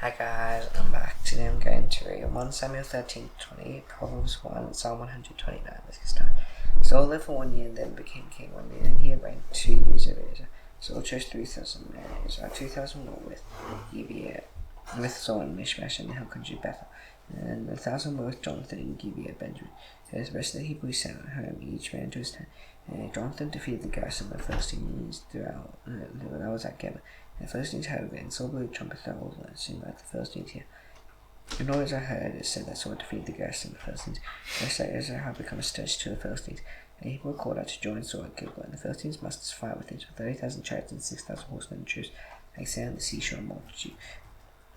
Hi guys, I'm back. Today I'm going to read 1 Samuel 13:20, Proverbs 1, and Psalm 129. Let's get started. Saul lived for 1 year and then became king 1 year, and he reigned 2 years over Israel. Saul chose 3,000 men, Israel 2,000 were with Gibeah, with Saul in Mishmash and the hill country Bethel, and 1,000 were with Jonathan in Gibeah, Benjamin. So the rest of the Hebrews sent home, each man to his tent. Jonathan defeated the garrison of the Philistines throughout that was at Geba. And the Philistines heard of it, and Saul blew the trumpet throughout all, and soon like the Philistines here. And all Israel heard it said that Saul defeated the garrison of the Philistines. And so Israel had become a stench to the Philistines. And the people were called out to join Saul at Gilgal, and the Philistines mustered fight with Israel, 30,000 chariots and 6,000 horsemen and troops, like sand on the seashore multitude.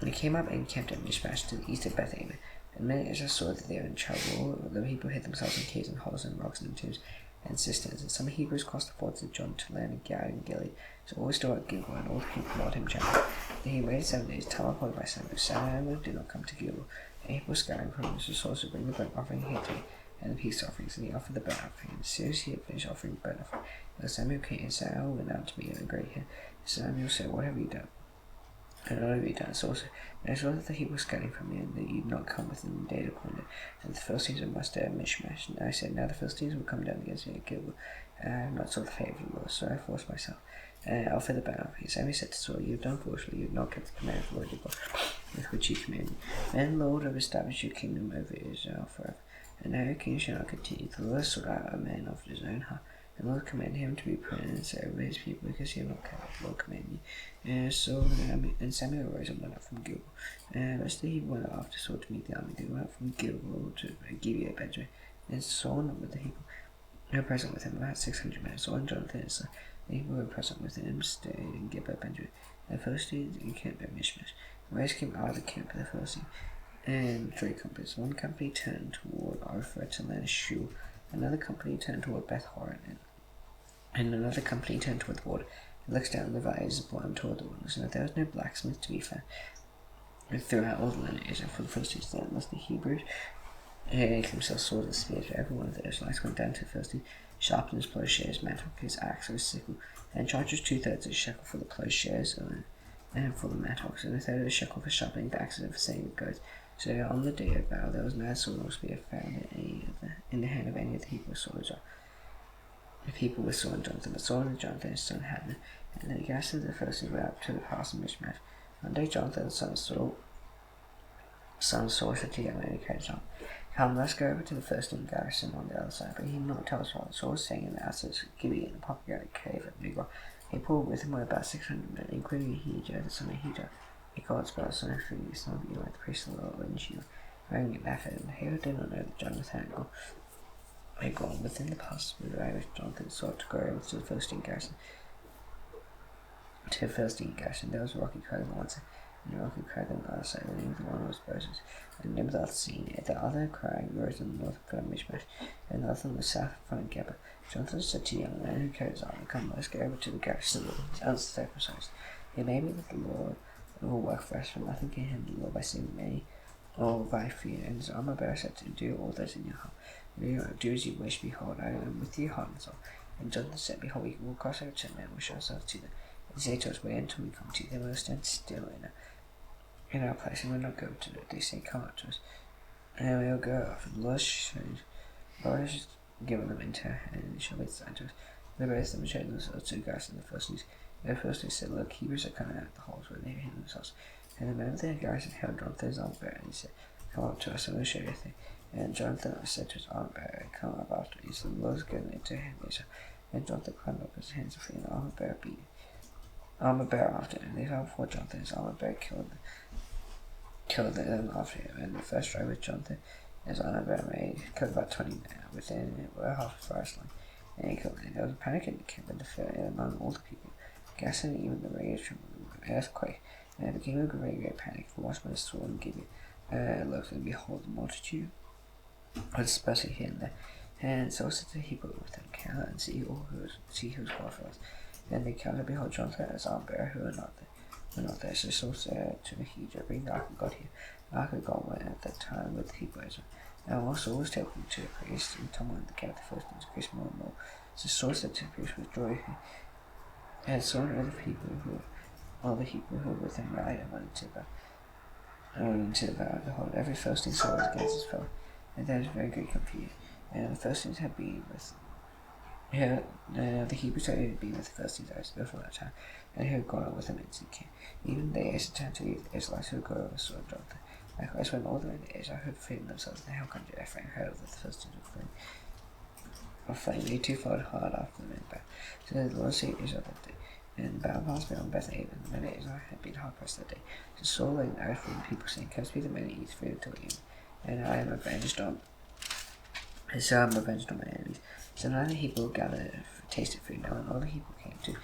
And they came up and camped at Mishmash to the east of Beth-Aven. And when Israel saw that they were in trouble, the people hid themselves in caves and holes and rocks and tombs and cisterns. And some Hebrews crossed the fords of Jordan to land in Gad and Gilead. So all was still at Gilgal, and all the people followed him gently. Then he waited 7 days, time appointed by Samuel. Samuel did not come to Gilgal. And the people were scattering from him, so Saul to bring the burnt offering here to me, and the peace offerings. And he offered the burnt offering. And as soon as he had finished offering the burnt offering, Samuel came, and Samuel went out to meet him in great hair. Samuel said, "What have you done?" And what have you done? So and I saw that the heap was scattering from me, and that you did not come within the day appointed. And the Philistines were mustered at Mishmash. And I said, now the Philistines will come down against me at Gilgal. And I have not sought the favour of the Lord, so I forced myself. And I offered the burnt offering. Samuel said to Saul, "You have done foolishly. You have not kept the command of the Lord your God, with which he commanded me. Then the Lord have established your kingdom over Israel forever. And now your king shall not continue. The Lord sought out a man after his own heart, and the Lord commanded him to be prince over his people, because he had not kept what the Lord commanded you." And Samuel arose and went up from Gilgal. And the rest of the people went after Saul to meet the army. They went up from Gilgal to Gibeah, Benjamin. And Saul numbered the people who were present with him, about 600 men. Saul and Jonathan and the people who were present with him stayed in Gibeah, Benjamin. And the Philistines encamped at Mishmash. The race came out of the camp of the Philistines in 3 companies. One company turned toward Ophrah to land Shul. Another company turned toward Beth Horon, and another company turned toward the border. It looks down the valleys of Boim toward the wilderness, and there was no blacksmith to be found throughout all the land of Israel, for the Philistines there, unless the Hebrews make themselves swords and spears. For every one of the Israelites went down to the Philistines, sharpened his plowshares, mattock, his axe, or his sickle, and charged 2/3 of a shekel for the plowshares and for the mattocks, and 1/3 of a shekel for sharpening the axes and for setting the goads. So on the day of battle there was neither sword nor spear found in the hand of any of the Hebrew soldiers. The people with Saul and Jonathan, but Saul and Jonathan his son had them, and the garrison of the Philistines went up to the pass of Mishmash. One day Jonathan, the son of Saul, said to young man who carried his arm, "Come, let's go over to the Philistine garrison on the other side." But he did not tell us what. Saul was staying in the outskirts of Gibeah in the pomegranate cave at Migron. He pulled with him about 600 men, including Ahijah, the son of Ahijah, Ichabod's brother, son of Phinehas, the son of Eli, the priest of the Lord, and Shiloh, wearing an ephod. And Ahijah did not know that Jonathan had gone within the pass with the Irish. Jonathan sought to go over to the Philistine garrison. There was a rocky crag on one side, and a rocky crag on the other side. The name of the one was Moses, and the name of the other scene. The other crag rose in the north of Mishmash, and the other on the south in front of Geba. Jonathan said to the young man who carried his arm, "Come, let's go over to the garrison." Sounds so precise. It may be that the Lord will work for us, for nothing can hinder the Lord by saving many or by fear. And his armor bearer said to him, "Do all that is in your heart. Do as you wish. Behold, I am with you, heart and soul." And Jonathan said, "Behold, we will cross over to them, and will show ourselves to them. And say to us, wait until we come to you. Then we will stand still in our place, and will not go to them. They say, come up to us, and we will go off. And the Lord has given them into our hand, and they shall be assigned to us." The rest of them showed themselves to the garrison of the Philistines. The Philistines said, "Look, Hebrews are coming out of the holes where they have hidden themselves." And the men of the garrison held Jonathan's armor bearer, and he said, "Come up to us, and we will show you a thing." And Jonathan said to his armor bearer, "Come up after me." So the Lord has given it to him. And Jonathan climbed up his hands and feet, and the armor bearer after him. They fell before Jonathan. His armor bearer killed them after him. And the first strike with Jonathan, his armor bearer killed about 20 men. Within it were half a forest line, and he killed them. There was a panic in the camp and the fear among all the people. Gassing even the rage from an earthquake, and it became a great panic. For watchmen saw and Gibeah looked, and behold, the multitude was dispersing here and there. And Saul said to the Hebrew with them, "Count and see who's God for us." Then they counted, behold, Jonathan and his armor bearer who were not there. So Saul said to Ahijah, "Bring the ark of God here." The ark of God went at that time with the Hebrews. And while Saul was taken to the priest, and tumbled in the camp of the Philistines increased more and more. So Saul said to the priest with joy, and Saul and all the people who were with him rallied and went into battle. to devour. Behold, every Philistine sword was against his foe, and there was very great confusion. And the Philistines had been with the Hebrews had been with the Philistines before that time, and who had gone over with them into the king. Even they as turned to the Israelites who had gone over the sword of Jonathan. Likewise, when all the men of Israel had freed themselves in the hill country, Ephraim heard of the Philistines were fleeing. They too followed hard after them in battle. So the Lord saved Israel that day. And the battle passed beyond Bethlehem, and the men of Israel had been hard pressed that day. So Saul laid an oath from the people, saying, "Cursed be the men who eat food until evening, and I am avenged on. And so I am avenged on my enemies." So none of the people gathered tasted food. Now when all the people came to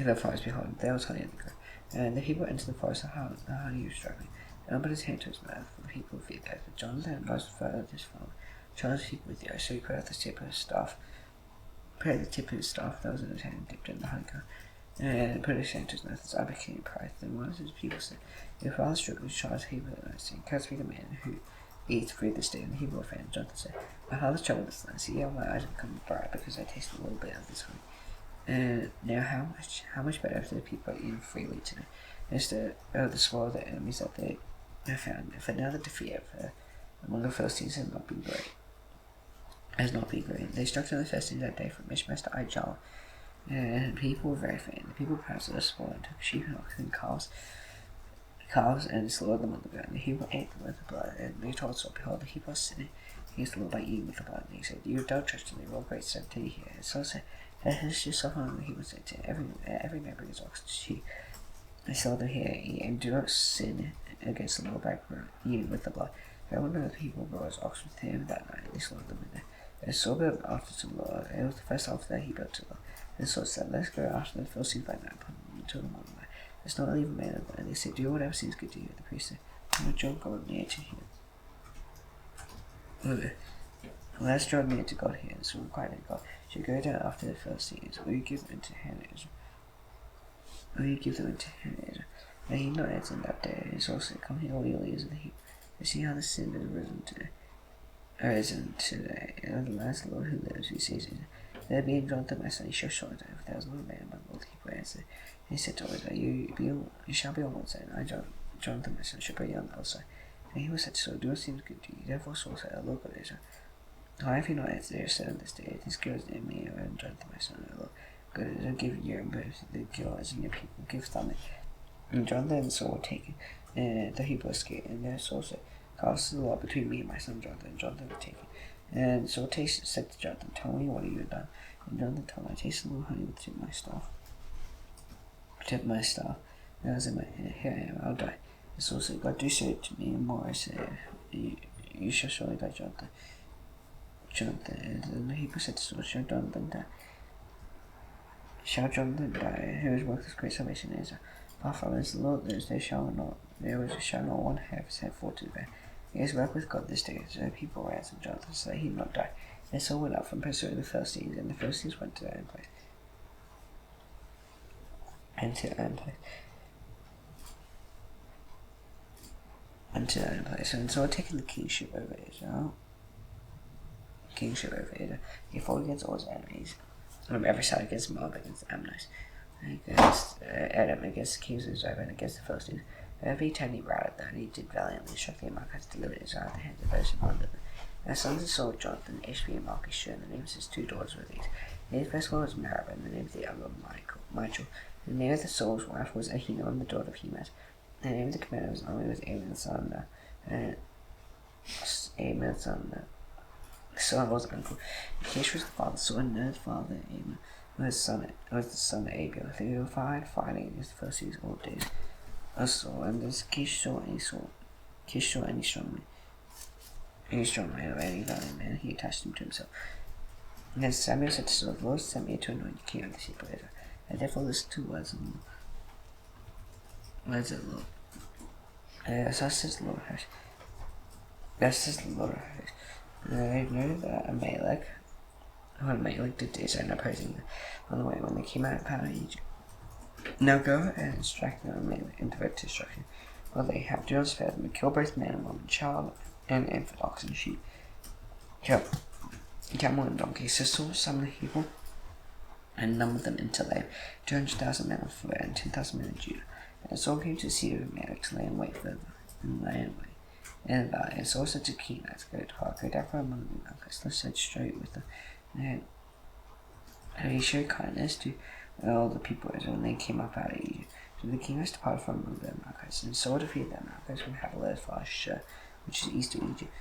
the forest, behold, there was honey in the ground. And the people entered the forest, the honey was struggling. And put his hand to his mouth, for the people would feed that. But Jonathan rose further this farm, charged the people with the oath. So he put out the tip of his staff, that was in his hand, and dipped in the honeycomb, and put his hand to his mouth. As I became pride. Then one of his people said, "Your father struggled to charge the people with the oath, saying, Cursed be the man who eats food this day." And the Hebrew offended. Jonathan said, "My father's troubled this land. See how my eyes have become bright because I tasted a little bit of this honey. And now how much better if the people are eating freely today, instead of the spoil of their enemies that they have found. For now the defeat among the Philistines has not been great. They struck down the Philistines that day from Mishmash to Aijalon, and people were very faint. The people passed the spoil and took sheep and oxen and calves and slaughtered them on the ground. The Hebrew ate them with the blood, and they told Saul, "Behold, the Hebrew is sinning against the Lord by eating with the blood." And he said, "You have done treachery to me, what great sin did you hear?" And Saul said, "Has yourself on the Hebrew said to every man bring his oxen to sheep." I saw them here, and do not sin against the Lord by eating with the blood. For one of the people brought his oxen with him that night, and they slaughtered them in there. And Saul built an altar to the Lord. It was the first altar that he built to the Lord. And Saul said, "Let's go after the Philistines by night upon them until the morning light. Let's not leave a man alone." And they said, "Do whatever seems good to you." The priest said, "Let John go near to him." Let's draw near to God here. And Saul inquired of God, "Should go down after the Philistines? Will you give them into hand Israel? And he not answered in that day. And Saul said, "Come here, all you leaders of the heap, and see how the sin has arisen today. And the last Lord who lives, who sees it. There being Jonathan my son, he shall surely die, for there was no man among all the people." Answered. And he said to Israel, "You shall be on one side, and I, Jonathan my son, shall be on the other side." And he was said to Saul, "Do what seems good to you." Therefore Saul said, "O Lord God of Israel, why have you not answered your son this day? This girl is near me, and Jonathan my son, O Lord God of Israel, give your birth, the girl is in your people, give famine." And Jonathan and Saul were taken, and the Hebrew escaped. And there Saul said, "Cast the law between me and my son Jonathan." And Jonathan was taken. And Saul said to Jonathan, "Tell me what you have done." And Jonathan told him, "I tasted a little honey with the tip of my staff. And I was in my hand, here I am, I'll die." And Saul said, "God, do so to me and more." I said, you shall surely die, Jonathan. And the Hebrew said to Saul, Shall Jonathan die, who has worked this great salvation in Israel? Far from us, the Lord lives, there shall not one have his head fall to the ground. He has worked with God this day. So the people ransomed Jonathan so that he not die. And Saul went out from pursuing the Philistines, and the Philistines went to their own place. And Saul had taken the kingship over Israel. He fought against all his enemies. On every side, against Moab, against the Ammonites, against Edom, against the kings of Israel, and against the Philistines. Every time he routed them, he did valiantly, struck the Amalekites, delivered Israel at the hands of those who plundered them. And the sons of Saul, Jonathan, Ishvi, and Malchishua, and the names of his two daughters were these. His first one was Merab, and the name of the other Michal. The name of the Saul's wife was Ahinoam, the daughter of Hemas. The name of the commander of his army was Amon, the son of Saul was uncle. Kish was the father, Saul, and Ner's father, Amon, was the son of Abiel. They were fighting against the Philistines all days of Saul, and as Kish saw any strong man or any valiant man, he attached him to himself. And then Samuel said to Saul, "The Lord sent me to anoint you king of the people of Israel." And therefore listen to words of the Lord. Thus says the Lord of hosts. I know that Amalek did this and opposing them on the way when they came out of power in Egypt. Now go and strike them Amalek into their destruction. Well, they have do not spare them, but kill both man and woman, child and infant, ox and sheep, camel and donkey. So Saul summoned the people and numbered them until they 200,000 men of foot and 10,000 men of Judah. And Saul came to the city of Amalek to lay in wait for them. and lay away. And Saul said to King, "Let's go to Hark, go down for among the Amalekites." Let's head straight with them. And he showed kindness to all the people of Israel when they came up out of Egypt. So the king was departed from among the Amalekites, and Saul defeated the Amalekites from Havilah as far as Shur, which is east of Egypt.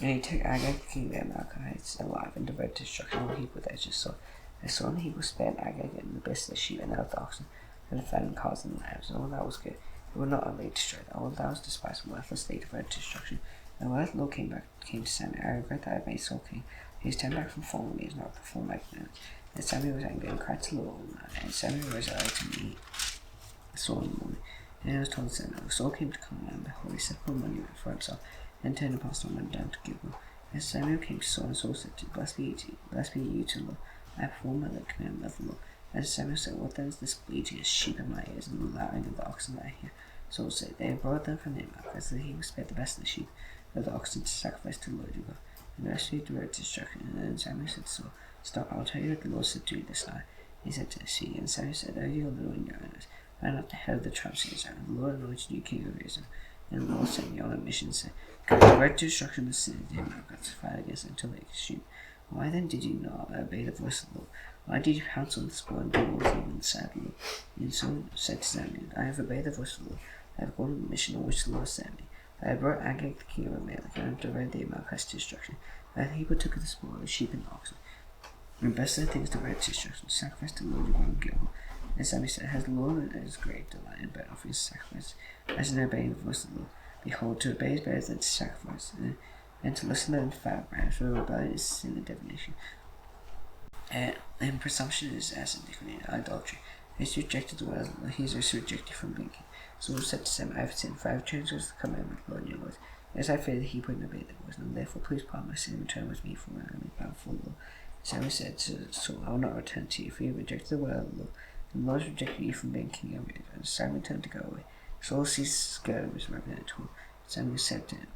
And he took Agag, the king of the Amalekites, alive, and devoted to destruction all the heap with edges. So they saw in the heap was spared Agag and the best of the sheep and of the oxen, and the fattened calves and lambs, and all that was good. It would not only destroy that, all that was despised and worthless, they devoted to destruction. And when the Lord came to Samuel, I regret that I had made Saul king. He has turned back from falling, he has not performed my commandments. And Samuel was angry and cried to the Lord, and Samuel rose early to meet Saul in the morning. And it was told Samuel, Saul came to come and behold, he set up a monument for himself, and turned and passed on and down to Gilgal. And Samuel came to Saul, and Saul said to him, Blessed be you to the Lord. I have performed the commandment of the Lord. And Samuel said, What then is this bleating of sheep in my ears, and the lowing of the oxen that I hear? Saul said, They have brought them from the Amalekites, that he was spared the best of the sheep, of the oxen to sacrifice to the Lord your God. And the rest of you devoted to destruction. And then Samuel said to Saul, Stop, I will tell you what the Lord said to you this night. He said to see, and Samuel said, O you are little in your own eyes, I am not the head of the tribes of Israel. The Lord anointed you king over Israel. And the Lord sent me on a mission, saying, Go direct to destruction the city of the Amalekites, to fight against it until they consume. Why then did you not obey the voice of the Lord? Why did you pounce on the spoil and do all evil and sad Lord? And Saul said to Samuel, I have obeyed the voice of the Lord. I have gone on the mission on which the Lord sent me. I have brought Agag the king of Amalek, and have devoted the Amalekites to destruction. And the people took of the spoil, the sheep and the oxen. And best of the things devoted to destruction, sacrifice to the Lord your God in Gilgal. And Samuel said, Has the Lord in his great delight in burnt offerings sacrifice, as in obeying the voice of the Lord? Behold, to obey is better than to sacrifice, and to listen to the fat branch, for rebellion is sin and divination. And presumption is as iniquity and idolatry. He has rejected the word of the Lord, he is also rejected from being king. So Saul said to Samuel, I have sinned, for I have transgressed the commandment of the Lord your Lord. As I fear that he would not obey the voice, and therefore please pardon my sin and return with me, for I am bound before the Lord. Samuel said to Saul, I will not return to you, for you have rejected the word of the Lord. And the Lord has rejected you from being king over Israel. And Samuel turned to go away. Saul seized the skirt of his raiment and tore. Samuel said to him,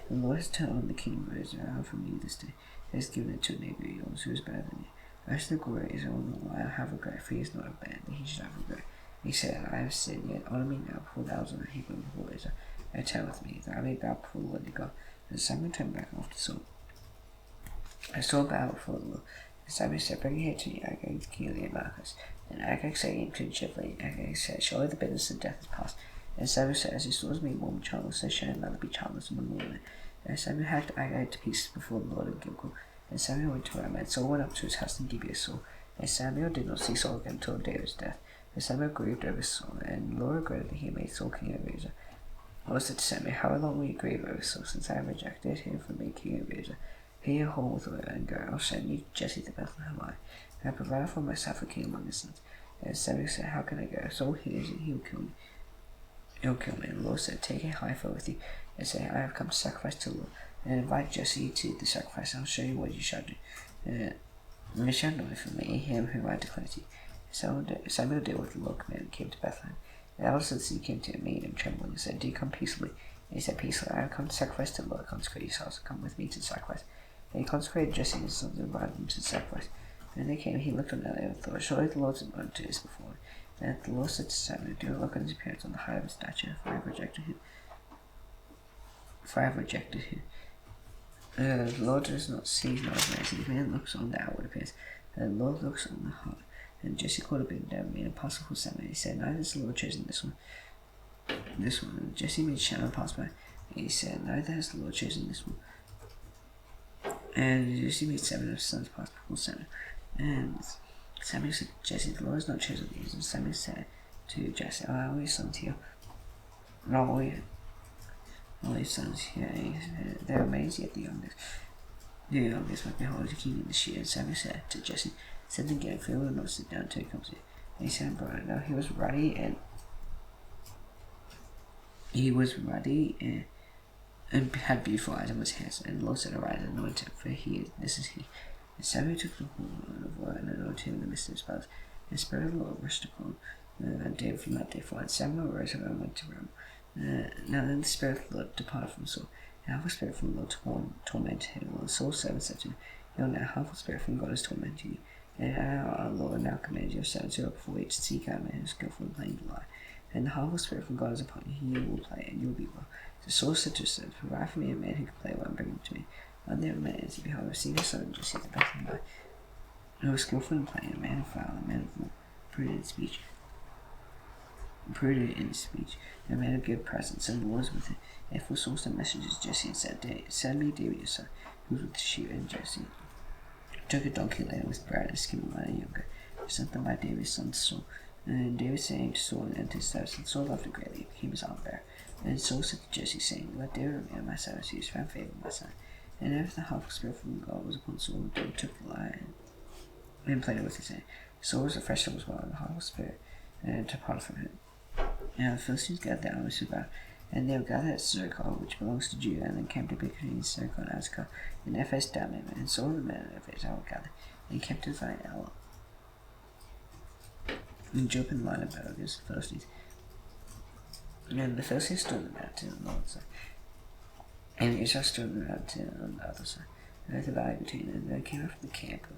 The Lord has turned on the kingdom of Israel from you this day. He has given it to a neighbor of yours who is better than you. The rest of the glory of Israel will not lie, have regret, for he is not a man that he should have regret. He said, I have sinned, yet honor me now before thou art on a heap before Israel. Return with me, that I may bow before the Lord your God. And Samuel turned back after Saul. I saw bow before the Lord. And Samuel said, Bring here to me Agag, the king of the Amalekites. And Agag said, impatiently, Agag said, Surely the bitterness of death is past. And Samuel said, As his swords made one childless, so shall another be childless among the women. And Samuel hacked Agag to pieces before the Lord in Gilgal. And Samuel went to Ramah, and Saul went up to his house in Gibeah Saul. And Samuel did not see Saul again until the day of his death. And Samuel grieved over Saul, and the Lord regretted that he had made Saul king over Israel. The Lord said to Samuel, How long will you grieve over Saul, since I have rejected him from being king over Israel? Hear your whole with oil and go. I'll send you Jesse the Bethlehemite, and I provide for myself a king among his sons. And Samuel said, How can I go? Saul hears it, he will kill me. He'll kill me. And the Lord said, Take a heifer with you, and say, I have come to sacrifice to the Lord. And invite Jesse to the sacrifice, and I'll show you what you shall do. You shall know from me him whom I declare to you. Samuel did what the Lord commanded and came to Bethlehem. And the elders of the city came to him, made him trembling, and said, Do you come peaceably? And he said, Peaceably, I have come to sacrifice to the Lord. Consecrate yourselves, and come with me to the sacrifice. And he consecrated Jesse and his sons and invited them to the sacrifice. And they came, he looked on Eliab and thought, Surely the Lord's anointed is before him. And the Lord said to Samuel, Do not look on his appearance, on the height of his stature, for I have rejected him. The Lord does not see not as man, the man looks on the outward appearance, and the Lord looks on the heart. And Jesse called Abinadab and made a apostle for Samuel. He said, Neither has the Lord chosen this one. And Jesse made Shammah pass by. And he said, Neither has the Lord chosen this one. And Jesse made 7 of his sons pass before Samuel. And Samuel said to Jesse, The Lord has not chosen these. And Samuel said to Jesse, All your sons here. All your sons here. They are maids, yet the youngest might behold the king in the sheep. And Samuel said to Jesse, Send him again, for he will not sit down until he comes here. And he said, Brother, now he was ruddy and had beautiful eyes and was handsome. And the Lord said, Arise and anoint him, for this is he. And Samuel took the horn of oil and anointed him in the midst of his brothers. And the Spirit of the Lord rushed upon David from that day forward. And Samuel arose and went to Ramah. Now then the Spirit of the Lord departed from Saul. And half a spirit from the Lord tormented him. And Saul's servant said to him, Now half a spirit from God is tormenting you. And our Lord now commands your servants who are before you to seek out men who are skillful in playing the lie. and the humble spirit from God is upon you. You will play, and you will be well. The Saul said to Saul, provide for me a man who can play well and bring him to me. And there man answered, behold, I've seen a son of Jesse the Bethlehem, who was skillful in playing, a man of valor, a man of war, prudent in speech, and a man of good presence, and the Lord was with him. Therefore Saul sent messengers to Jesse and said, send me David your son, who was with the sheep. And Jesse took a donkey laden with bread and skimmed wine and younger, and sent them by David's son Saul. And David saying to Saul and to his servants, and Saul loved him greatly, became his armor bearer. And Saul said to Jesse, saying, let David remain on my side, as he has found favor with my son. And after the humble spirit from God was upon Saul, David took the lyre and played it with his hand. Saul was refreshed as well, and the humble spirit departed from him. And the Philistines gathered their armies about, and they were gathered at Zerachah, which belongs to Judah, and encamped between Zerachah and Azekah, and Ephes Dammim. And Saul and the men of Israel were gathered, and encamped to fight El, and Job in the line of battle against the Philistines. And the Philistines stood on the mountain on the north side, and Israel stood on the mountain on the other side. And at the valley between them, there came up from the camp of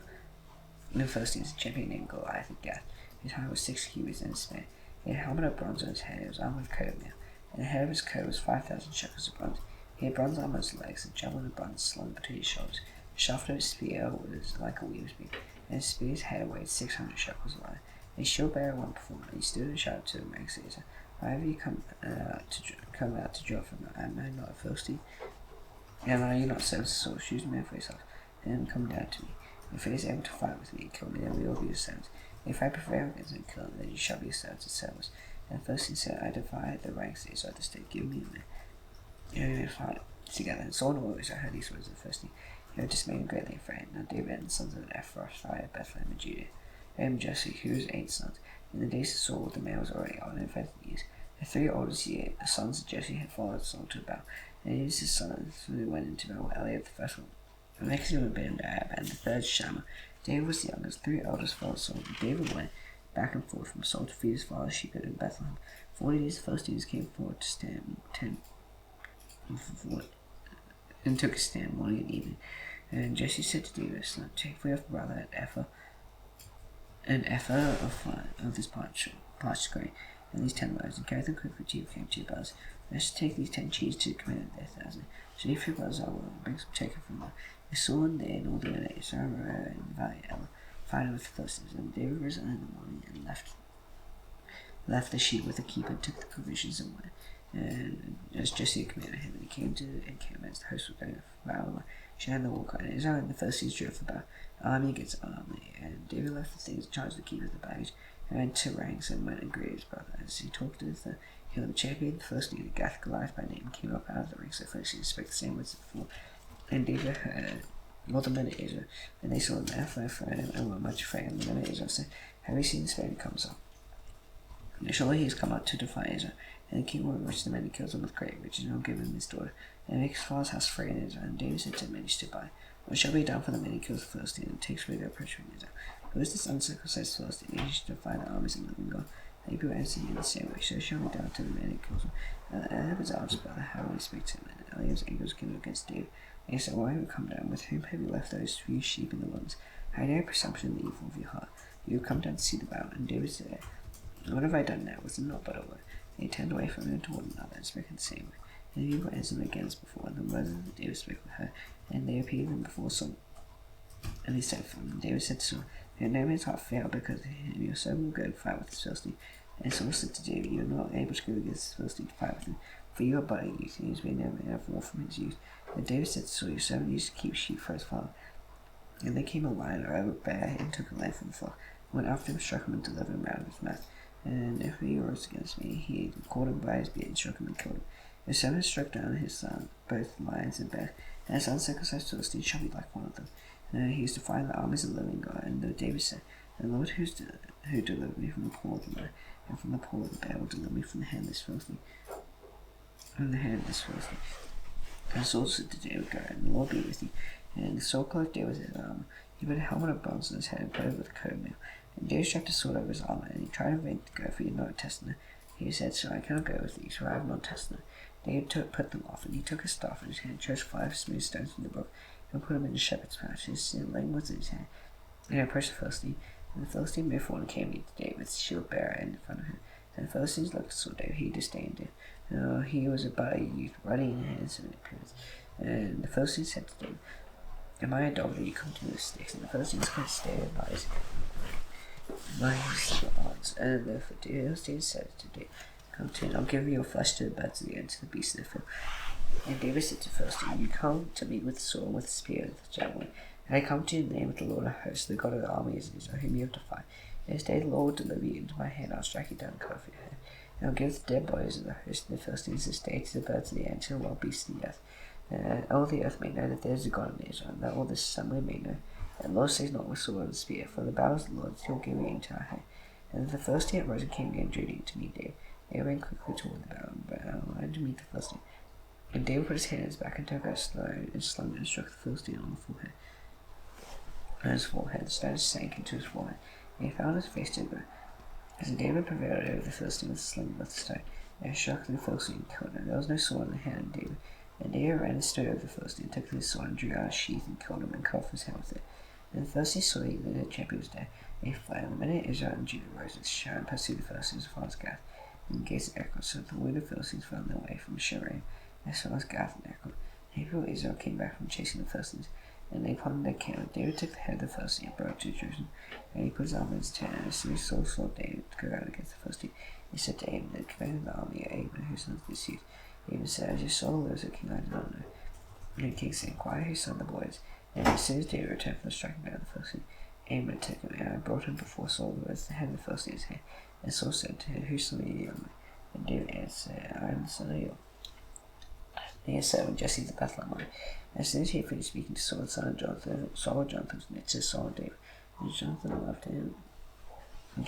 the Philistines a champion named Goliath of Gath. His height was 6 cubits and his span. He had a helmet of bronze on his head, and was armed with coat of mail, and the head of his coat was 5,000 shekels of bronze. He had bronze armor on his legs, and javelin of bronze slung between his shoulders. The shaft of his spear was like a weaver's beam, and his spear's head weighed 600 shekels of iron. And his shield bearer went before him, and he stood and shouted to the ranks of Israel, wherever you come out to draw from, am I not a Philistine? And are you not servants of Saul? Choose a man for yourself, and then come down to me. If he is able to fight with me and kill me, then we will be your servants. If I prevail against him and kill him, then you shall be your servants and servants. And the Philistine said, I defy the ranks of Israel this day. Give me a man. And we may fight together. And Saul and all Israel heard these words of the Philistine. They were dismayed and greatly afraid. Now David and the sons of Ephrathah of Bethlehem and Judah, and Jesse, who was 8 sons. In the days of Saul, the man was already old and advanced in years. The 3 oldest sons of Jesse had followed Saul to battle, and his sons who went into battle were Eliab the first one, the next one Ben Ab, and the third Shammah. David was the youngest. 3 eldest followed Saul. David went back and forth from Saul to feed his father's sheep in Bethlehem. 40 days the Philistines came forward to stand and took a stand morning and evening. And Jesse said to David his son, take for your brother an ephah of this parched grain, and these 10 loaves, and carry them quickly to your camp to your brothers. And I should take these 10 cheese to the commander of their 1,000. So if your brothers are willing, bring some taken from them. They saw one day and all the other day, so I were in the valley of Elah, fighting with the Philistines. And David rose early in the morning and left the sheep with the keeper, and took the provisions and went. And as Jesse had commanded him, and he came to encampment as the host was going to battle, she had the war cry, and Israel and the Philistines drove about army against army. And David left the things in charge of the keeper of the baggage, and went to ranks and went and greeted his brother. As he talked with the champion, the Philistine, Gath Goliath by name, came up out of the ranks of the Philistines and spoke the same words as before. And David heard all the men of Israel, and they saw the man fly from him, and were much afraid. And the men of Israel said, have you seen this man who comes up? And surely he has come out to defy Israel. And the king will enrich the men and kills them with great riches, and will give him his daughter, and make his father's house free in Israel. And David said to the men who stood by, what shall be done for the man who kills the Philistine, and takes away their oppression from Israel? Who is this uncircumcised Philistine? He should defy the armies of the living God. And he people answered in the same way, so shall be done to the man who kills him. And Eliab his eldest brother, how will he speak to him? And Eliab's anger was kindled against David. And he said, why have you come down? With whom have you left those few sheep in the wilderness? How dare presumption in the evil of your heart? You have come down to see the battle. And David said, what have I done now? Was it not but a word? And he turned away from him to one another, and spoke in the same way. And the people answered him again as before, and the words of David spoke with her, and they appeared them before Saul. And he said for him, and David said to Saul, let no man's heart fail because of him. Your servant will go to fight with the Philistine. And Saul said to David, you are not able to go against the Philistine to fight with him, for you are but a youth, and he has been no man of war from his youth. And David said to Saul, your servant used to keep sheep for his father. And there came a lion or a bear, and took a lamb from the flock, and went after him, struck him, and delivered him out of his mouth. And if he rose against me, he caught him by his beard, and struck him, and killed him. His son has struck down his son, both lions and bears, and his uncircumcised Philistine shall be like one of them. And he is defying the armies of the living God. And though David said, the Lord who delivered me from the paw of the lion, and from the paw of the bear, will deliver me from the hand of this Philistine. And Saul said to David, go, and the Lord be with you. And Saul clothed David with his armor. He put a helmet of bronze on his head, and put it with a coat of mail. And David strapped a sword over his armor, and he tried in vain to go, for he had not a testament. He said, so I cannot go with thee, for I have no testament. David put them off, and he took his staff in his hand, chose 5 smooth stones from the brook, and put them in the shepherd's pouch. His sling was in his hand. And he approached the Philistine, and the Philistine moved forward and came near to David, with his shield bearer in front of him. And the Philistines looked at Saul. He disdained him. He was about a youth, ruddy in handsome in appearance. And the Philistines said to David, "Am I a dog that you come to me with sticks?" And the Philistines could stay by his odds. And the Philistines said to David, "Come to me, and I'll give your flesh to the birds of the air and to the beasts of the field." And David said to the Philistine, "You come to me with sword, with spear, and with javelin. And I come to you in the name of the Lord of hosts, the God of the armies, Israel, whom you have defied. And this day the Lord will deliver you into my hand. I'll strike you down and cut off your head. And I'll give the dead bodies of the host of the Philistines this day to the birds of the air and to the wild beasts of the earth. And all the earth may know that there is a God in Israel, and that all this assembly may know. And the Lord says not with sword and spear, for the battle is the Lord's, he will give you into our hand." And the Philistine arose and came again, Judah, to meet David. They ran quickly toward the battle line to meet the Philistine. And David put his hand in his back and took a stone and slung it and struck the Philistine on the forehead. On his forehead, the stone sank into his forehead, and he found his face to go. As David prevailed over the Philistine with the sling with the stone, and he struck the Philistine and killed him. There was no sword in the hand of David. And David ran and stood over the Philistine, took his sword and drew out a sheath and killed him and cut off his head with it. And the Philistine saw that the champion was dead, and he fled. And the men of Israel and Judah rose with a shout and pursued the Philistines as far as Gath and the gates of Ekron. So the wounded Philistines found their way from Shaaraim as far as Gath and Ekron. And the people of Israel came back from chasing the Philistines, and they plundered their camp. David took the head of the Philistine and brought it to Jerusalem, and he put his arm in his tent. And as soon as Saul saw David to go out against the Philistine, he said to Abner, the commander of the army, Abner, whose son is this youth. David said, "As your soul lives, O king, I do not know." And the king said, "Inquire whose son the boy is." And as soon as David returned from striking down the Philistine, Abner took him, and I brought him before Saul with the head of the Philistine's hand. And Saul said to him, "Whose son are you, young man?" And David answered, "I am the son of Yul." And he said, "When Jesse the Bethlehemite." As soon as he had finished speaking to Saul, the son of Jonathan, Saul and Jonathan was next to Saul and David. And Jonathan loved him. And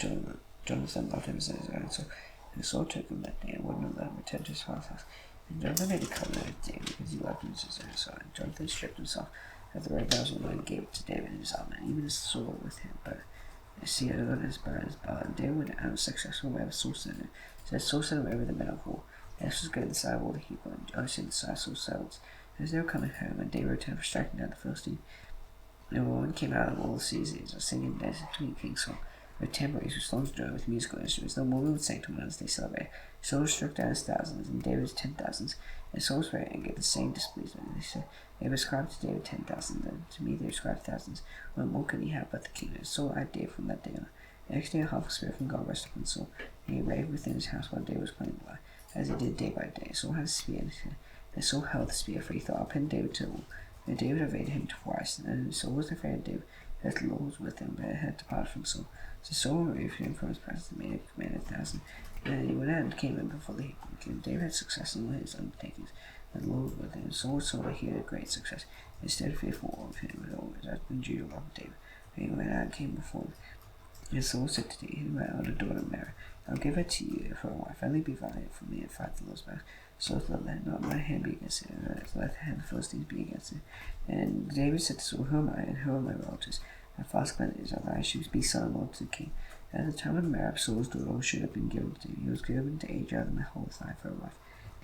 Jonathan loved him as his own soul. And Saul took him that day and would not let him return to his father's house. And Jonathan made a covenant with David because he loved him as his own soul. And Jonathan stripped himself of the red bells and gave it to David and his armor, and even his sword with him. But as he had got his bow and his bow, and David went out successful wherever Saul sent him. So Saul sent him over the men of war. And this was good in the side of all the heap, and Joshua in the side of Saul's servants. And as they were coming home, and David returned for striking down the Philistine, and a woman came out of all the cities, singing and dancing to meet King Saul, with tambourines, with songs joy, with musical instruments. The woman would sing to him as they celebrated. Saul struck down his thousands, and David's 10,000s. And Saul was very angry at the same displeasement. And they said, "They ascribed to David 10,000, and to me they ascribed thousands. What more could he have but the kingdom?" Saul eyed David from that day on. The next day a half spirit from God rested upon Saul, and he reigned within his house while David was playing the lyre, as he did day by day. Saul had a spear in his hand, and Saul held the spear, for he thought, "I'll pin David to the wall." And David evaded him twice, and Saul was afraid of David, as the Lord was with him, but had departed from Saul. So Saul removed him from his presence and made him commander of 1,000. And he went out and came in before the heap. And David had success in all his undertakings, and the Lord was with him. Saul saw that he had great success, instead of fearful of him, but always as when Judah loved David. And he went out and came before him. And Saul said to David, "My elder daughter Mary, I'll give her to you for a wife. Only be valiant for me and fight the Lord's battle." So let not my hand be against it, and let the hand of the Philistines be against it. And David said to Saul, "Who am I, and who are my relatives? And fast clan Israel, that I should be son-in-law to the king." At the time of marriage, Saul's daughter should have been given to him. He was given to Ajah the Meholathites for a wife.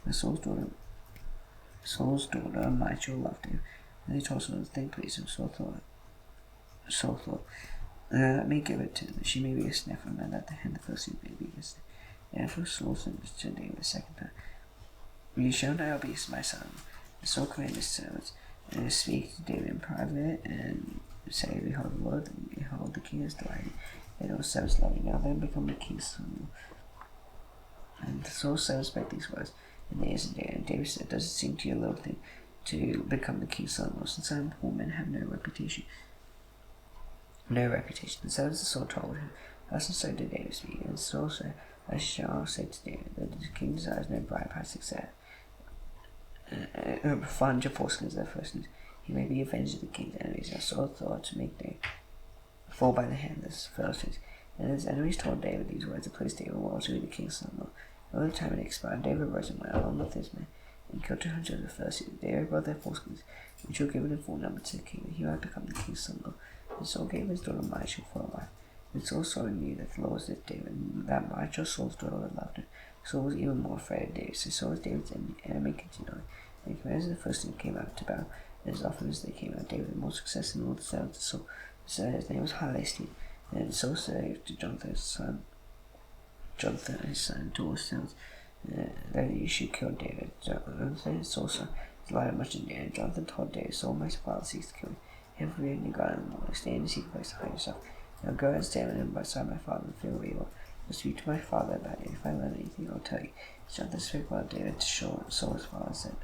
And Saul's daughter Michal loved him, and he told Saul the thing pleased him. Saul thought, "Let me give it to him, that she may be a snare for him, and let the hand of the Philistines may be against him." Therefore Saul sent to David the second time, "You shall now be my son." And Saul commanded his servants, and speak to David in private, and say, "Behold the Lord, and behold the king is delighted, and all servants love you. Now then become the king's son." And Saul's servants spake these words in the ears of David. And David said, "Does it seem to you a little thing to become the king's son-in-law, since some poor men have no reputation?" The servants of Saul told him, thus and so did David speak. And Saul said, "I shall say to David, that the king desires no bribe by success. Fund your foreskins their foreskins. He may be avenged of the king's enemies." And Saul thought to make David fall by the hand of the Philistines. And his enemies told David these words, it pleased David well to be the king's son-in-law. All the time it expired, David rose and went along with his men, and killed 200 of the Philistines. David brought their foreskins, which were given in full number to the king, that he might become the king's son-in-law. And Saul gave his daughter Michal for a wife. And Saul saw and knew that the Lord was with David, and that Michal, Saul's daughter, had loved him. Saul was even more afraid of David. So Saul was David's enemy continually. And the commanders of the Philistines came out to battle, and as often as they came out, David had more success than all the servants of Saul. So his name was highly esteemed. And Saul said to Jonathan his son, Jonathan and his son to sons that you should kill David. Jonathan is also delighted much in David. Jonathan told David, "So my father seeks to kill me. Him for being God in the morning. Stay in the secret place to hide yourself. Now go and stand with him beside my father and fear evil. I'll speak to my father about you. If I learn anything, I'll tell you." Jonathan spoke about David to Saul's father said,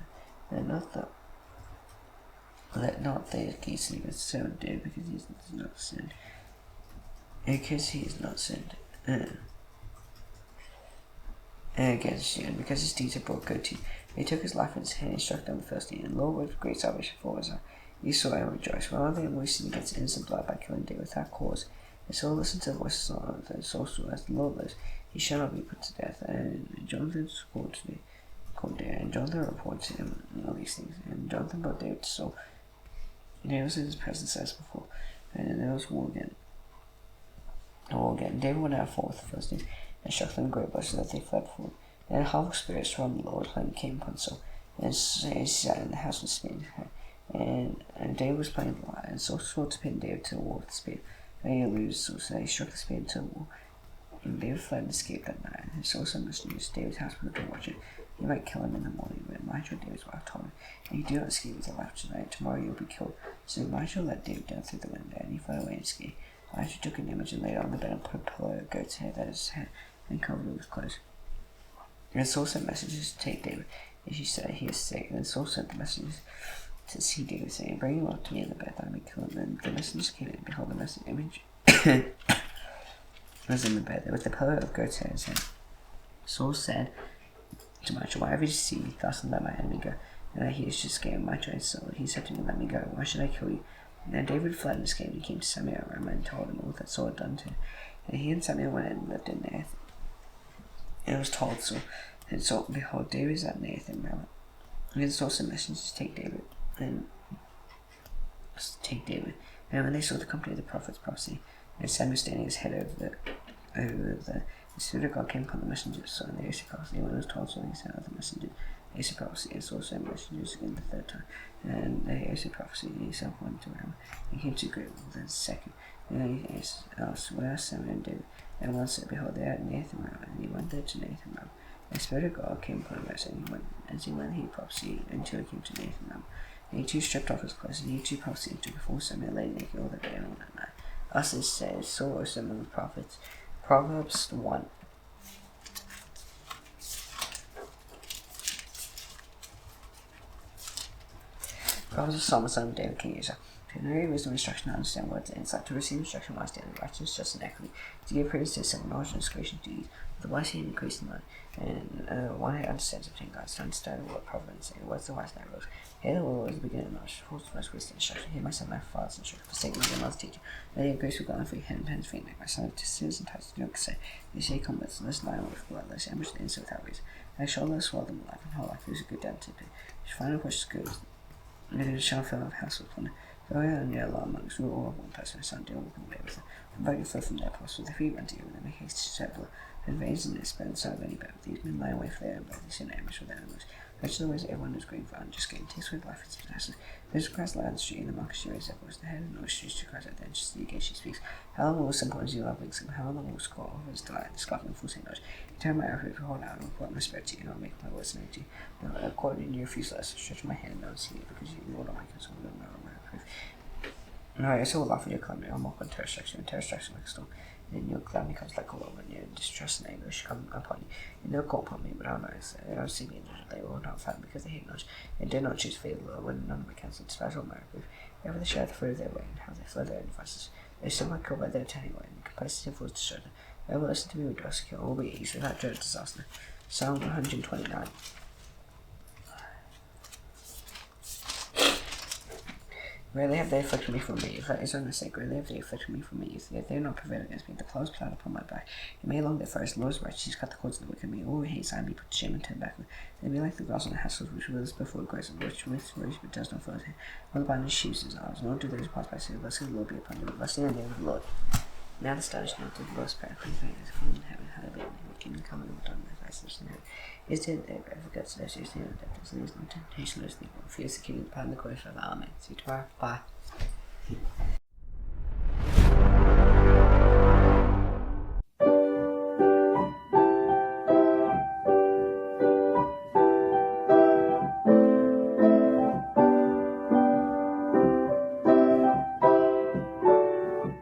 Let not the case sin against the servant David, because he has not sinned. Because he has not sinned against you, and because his deeds are brought good to you. He took his life in his hand and struck down the Philistine, and the Lord with great salvation for us. You saw and rejoiced. Rather than wasting against innocent blood by killing David without cause. And Saul listened to the voice of Saul, and Saul swore, "As the Lord lives, he shall not be put to death." And Jonathan called David, and Jonathan reported to him all these things. And Jonathan brought David to Saul. David was in his presence as before, and there was war again. David went out forth with the Philistines, and struck them in great blows so that they fled before him. Then a horrible spirit from the Lord came upon Saul, and he sat in the house with spear in his hand. And David was playing the lyre, and Saul sought to pin David to the wall with the spear. And he lose Saul, so he struck the spear into the wall. And David fled and escaped that night. And Saul sent messengers to David's house with the door watching. He might kill him in the morning, but Michal, David's wife, told him, "If you do not escape with your life tonight, tomorrow you'll be killed." So Michal let David down through the window, and he fled away and escaped. Michal took an image and laid it on the bed and put a pillow of goat's hair that his head and covered it with clothes. And Saul sent messengers to take David, and she said, "He is sick." And Saul sent the messengers to see David, saying, "Bring him up to me in the bed that I may kill him." And the messengers came in, and behold, the message image was in the bed with the pillow of goat's hair in his hand. Saul said to Michal, "Why have you deceived me thus and let my enemy go?" And he should scare Michal and Saul. He said to me, "Let me go. Why should I kill you?" And then David fled and escaped, and came to Samuel Ramah and told him all that Saul had done to him. And he and Samuel went and lived in Nath. And it was told Saul, and Saul, "Behold, David is at Nath in Ramah." And then Saul sent messengers to take David. And when they saw the company of the prophets prophecy, and Samuel standing his head over the Spirit of God came upon the messengers. So in the Asa prophecy, when it was told Saul, he sent out the messengers. Asa prophecy, and Saul sent messengers again the third time. And the Asa prophecy, he sent one to Ramah. And came to great the second. And he asked, "What else Samuel and David?" And one said, "Behold, they are at Nathan Ramah." And he went there to Nathan Ramah. The Spirit of God came upon him, and he went, he prophesied until he came to Nathan Ramah. And he too stripped off his clothes, and he too prophesied until before Samuel lay naked all the day and all that night. Thus it says, Saul was among the prophets. Proverbs 1. Proverbs of Solomon, son of David, King Asa. To know wisdom, instruction, to understand words and insight, to receive instruction, wise daily, righteousness, justice, and equity, to give praise to simple knowledge and discretion to ease, with the wise hand increase in mind, and one who understands obtain guidance, to understand the word providence, and words the wise night rose. Hear the Lord is the beginning of knowledge, falls the first wisdom instruction. Hear my son, my father's instruction, forsake me your mother's teaching. Let your grace be gone for your hand and hands for your neck. My son, to sinners and ties do not say. They say, "Come, let's lie on with blood, let's ambush the innocent without reason." I shall let swallow them alive, and whole life is a good down to pay. Which final which is good, and it shall fill our house with plunder. Go out and yell amongst rule all of one person, son, deal with them away with them. Invite your foot from their posts, with the feet run to you, and make haste to shed blood. And veins in this bed, side of any bed. These men lie away for their own bed, they sin ambush with animals. Such are the ways everyone is going for unjust gain, takes away life and successes. Those who Christ lie on the street, in the market she raises their voice, the head and nose streets to Christ at the entrance to the gate she speaks. How long will simple as you love wisdom? How long will score over his delight, the scoffing full say knowledge? You turn my effort to hold out and report my spirit to you, and I'll make my words known to you. Now, according to your useless, stretch my hand and I'll see you, because you, Lord, are my counsel, and my reproof. No, I also will laugh at your calamity. I'll mock on terror strikes you, and terror strikes you like a storm. And your calamity comes like a whirlwind, and your distress and anguish come upon you. And they'll call upon me, but I'll not. I'll see me, and they will not find me, because they hate knowledge. And dare not choose favor, Lord, when none of my counsel despise all my reproof. Ever they share the fruit of their way, and how they flow their own devices. They still might kill by their turning away, and complacency fools destroy them. They will listen to me with joy, secure, all be ease, without dread of disaster. Psalm 129. Rarely have they afflicted me from me, if that is on their sake, rarely have they afflicted me from me, if they have not prevailed against me, the plows plowed upon my back. It may along their forest, the Lord's righteous, cut the cords of the wicked, me, all who hate sign be put to shame and turn backward. They be like the grass on the hassles, which withers before it grows, and which with rose but does not flourish. All the binding sheaves is ours, nor do those pass by say, blessed the Lord be upon you, blessed in the name of the Lord. Now the stars not of the Lord's prayer, clean fingers, come in heaven, hallowed be your name, kingdom come and done with us in heaven. Is it there, forgets those who stand on death, and is no temptation, those things, fears the kingdom, the power, and the glory forever. Amen. See you tomorrow. Bye.